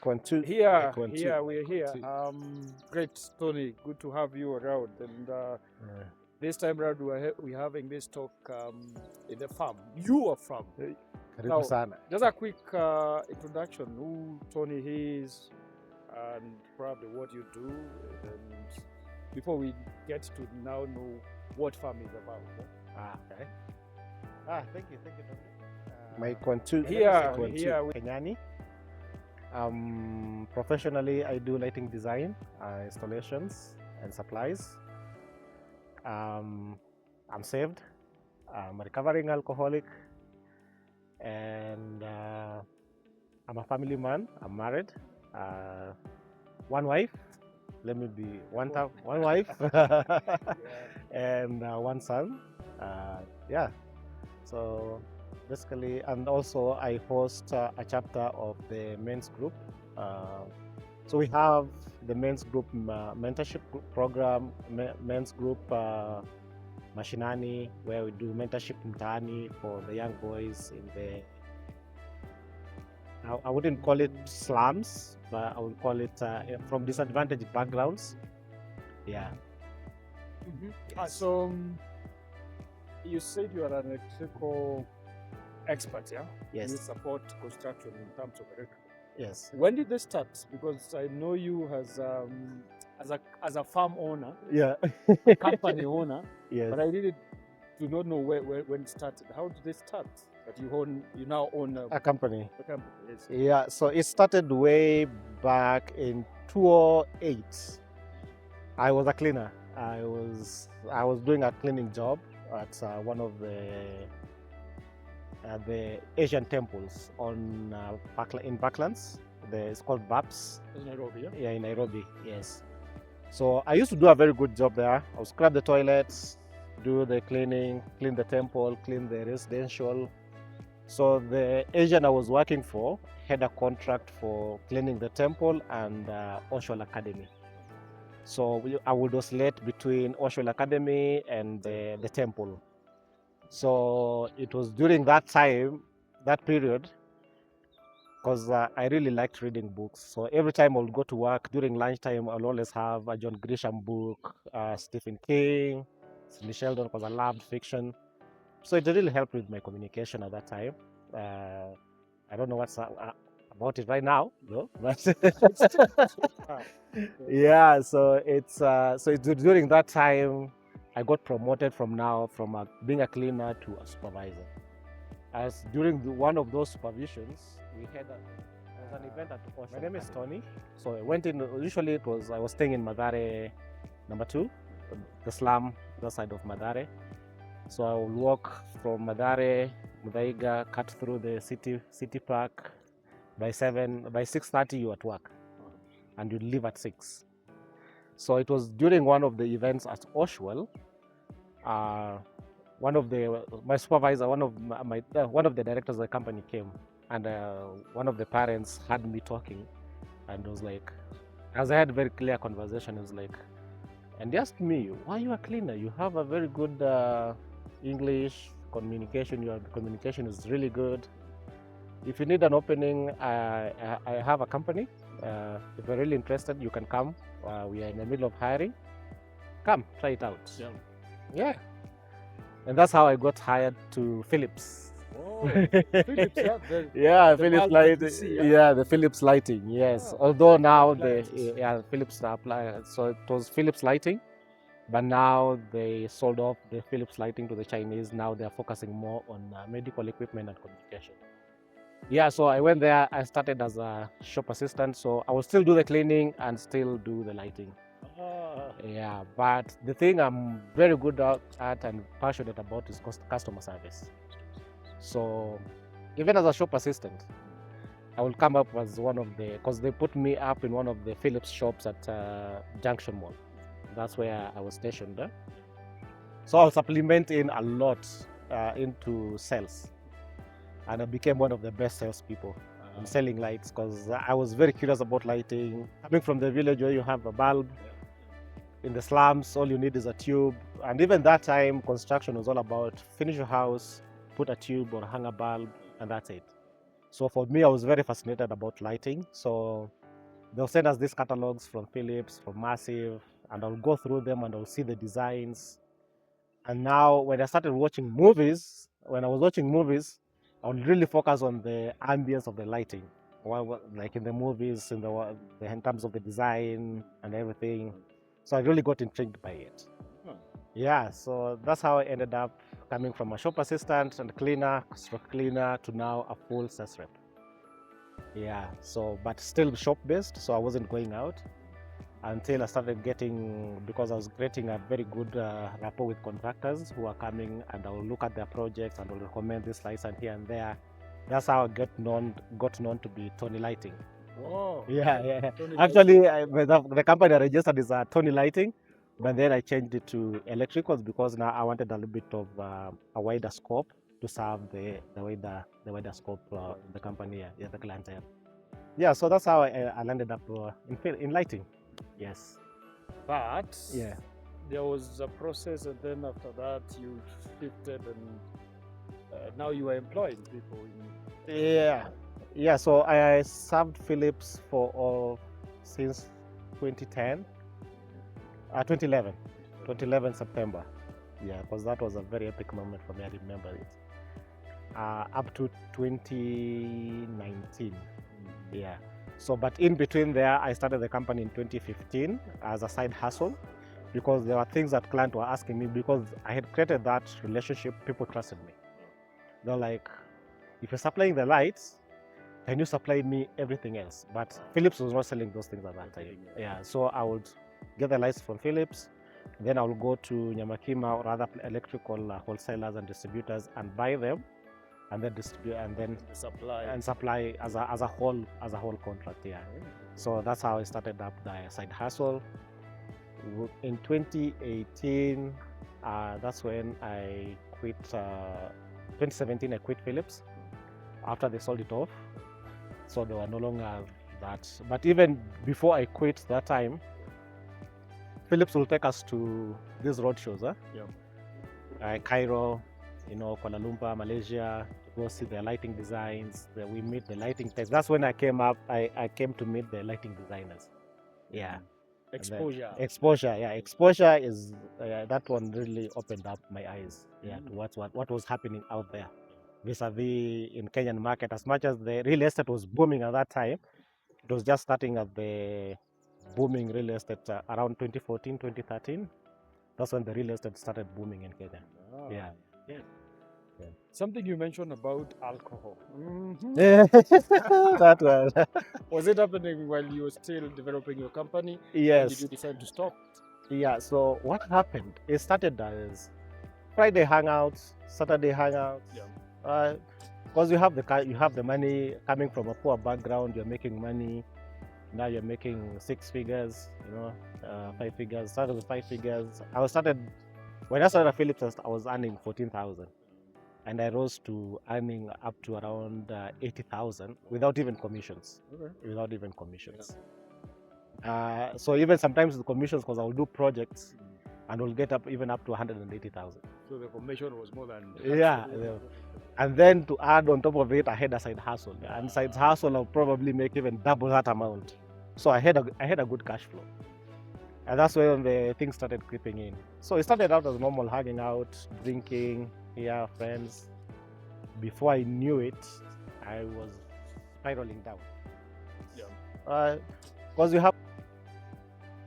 Mic 1 2. Here, Mic 1 2. here, we're here. Two. Great, Tony. Good to have you around. And this time around, we're having this talk in the farm. Your farm. Karibu Now, sana. just a quick introduction: who Tony is, and probably what you do. And before we get to now know what farm is about. Okay. Thank you, Tony. Mic 1 2. Here, Mic 1 2. here. Kenyani. Professionally, I do lighting design, installations, and supplies. I'm saved. I'm a recovering alcoholic, and I'm a family man. I'm married. One wife. Let me be one wife, and one son. Yeah. So basically, and also I host a chapter of the men's group. So we have the men's group mentorship program, men's group Mashinani, where we do mentorship mtaani for the young boys in the, I wouldn't call it slums, but I would call it from disadvantaged backgrounds. Yeah. Yes. So you said you are an electrical expert, yeah? Yes. You support construction in terms of electrical. Yes. When did they start? Because I know you as a farm owner, Yeah. company owner, Yes. but I really do not know when it started. How did they start? That you now own A company. a company. Yes. Yeah, so it started way back in 2008. I was a cleaner. I was doing a cleaning job at one of the Asian temples in Parklands. It's called BAPS. In Nairobi, yeah? Yeah, in Nairobi. Yes. So I used to do a very good job there. I would scrub the toilets, do the cleaning, clean the temple, clean the residential. So the Asian I was working for had a contract for cleaning the temple and Oshwal Academy. So I would oscillate between Oshwal Academy and the temple. So it was during that time, that period, because I really liked reading books. So every time I would go to work during lunchtime, I'll always have a John Grisham book, Stephen King, Sidney Sheldon, because I loved fiction. So it really helped with my communication at that time. I don't know what's about it right now, though. But yeah, so it's during that time I got promoted from being a cleaner to a supervisor. As during one of those supervisions, we had there was an event at Ocean. My name is Tony. So I went in. Usually I was staying in Mathare number 2, the slum, the side of Mathare. So I will walk from Mathare, Muthaiga, cut through the city park. By 6:30 you at work, and you leave at 6. So it was during one of the events at Oshwell. My supervisor, one of the directors of the company came, and one of the parents had me talking, and was like, as I had a very clear conversation, it was like, and he asked me, why are you a cleaner? You have a very good English communication. Your communication is really good. If you need an opening, I have a company. If you're really interested, you can come. We are in the middle of hiring. Come, try it out. Yeah. And that's how I got hired to Philips. Oh, Philips, yeah. Yeah, the Philips bulb that lighting. you see, Yeah, the Philips lighting. Yes. Oh, Although now appliances. Philips apply. So it was Philips lighting, but now they sold off the Philips lighting to the Chinese. Now they are focusing more on medical equipment and communication. Yeah, so I went there. I started as a shop assistant, so I will still do the cleaning and still do the lighting. Yeah, but the thing I'm very good at and passionate about is customer service. So even as a shop assistant, I will come up as because they put me up in one of the Philips shops at Junction Mall. That's where I was stationed there. So I'll supplement in a lot into sales. And I became one of the best salespeople in selling lights, because I was very curious about lighting. Coming from the village where you have a bulb, in the slums, all you need is a tube. And even that time, construction was all about finish your house, put a tube or hang a bulb, and that's it. So for me, I was very fascinated about lighting. So they'll send us these catalogs from Philips, from Massive, and I'll go through them and I'll see the designs. And now when I started watching movies, when I was watching movies, I would really focus on the ambience of the lighting. Like in the movies, in terms of the design and everything. So I really got intrigued by it. Huh. Yeah, so that's how I ended up coming from a shop assistant and cleaner, stroke cleaner, to now a full sales rep. Yeah, so but still shop based, so I wasn't going out until I started because I was getting a very good rapport with contractors who are coming, and I will look at their projects and I will recommend this lights and here and there. That's how I got known to be Tony Lighting. Wow. Yeah. Tony Actually, the company I registered is Tony Lighting, but then I changed it to electricals because now I wanted a little bit of a wider scope to serve the wider scope in the company, the clientele. Yeah, so that's how I landed up in lighting. Yes. But Yeah. there was a process, and then after that you shifted, and now you are employing people. Yeah. So I served Philips since 2010, 2011 September. Yeah, because that was a very epic moment for me. I remember it. Up to 2019. Yeah. So, but in between there, I started the company in 2015 as a side hustle because there were things that clients were asking me because I had created that relationship. People trusted me. They're like, if you're supplying the lights, can you supply me everything else? But Philips was not selling those things at that time. Yeah. So I would get the lights from Philips. Then I will go to Nyamakima or other electrical wholesalers and distributors and buy them, and then distribute and then supply as a whole contract. Yeah. So that's how I started up the side hustle. In 2018, that's when I quit. 2017, I quit Philips after they sold it off. So they were no longer that. But even before I quit that time, Philips will take us to these road shows, Cairo, Kuala Lumpur, Malaysia, to go see their lighting designs. We meet the lighting techs. That's when I came to meet the lighting designers. Yeah. Exposure. Exposure is that one really opened up my eyes. Yeah, to what was happening out there, vis-a-vis in Kenyan market. As much as the real estate was booming at that time, it was just starting at the booming real estate around 2014, 2013. That's when the real estate started booming in Kenya. Yeah. Something you mentioned about alcohol. That was. Was it happening while you were still developing your company? Yes. Or did you decide to stop? Yeah. So what happened? It started as Friday hangouts, Saturday hangouts. Yeah. Because you have the money coming from a poor background. You're making money. Now you're making 6 figures. 5 figures. Started with 5 figures. When I started at Philips, I was earning 14,000. And I rose to earning up to around 80,000 without even commissions. Okay. Without even commissions. So even sometimes the commissions, because I will do projects and we'll get even up to 180,000. So the commission was more than. Yeah. And then to add on top of it, I had a side hustle. And side hustle, I'll probably make even double that amount. So I had a good cash flow. And that's when the things started creeping in. So it started out as normal, hanging out, drinking, friends. Before I knew it, I was spiraling down. Yeah. Because you have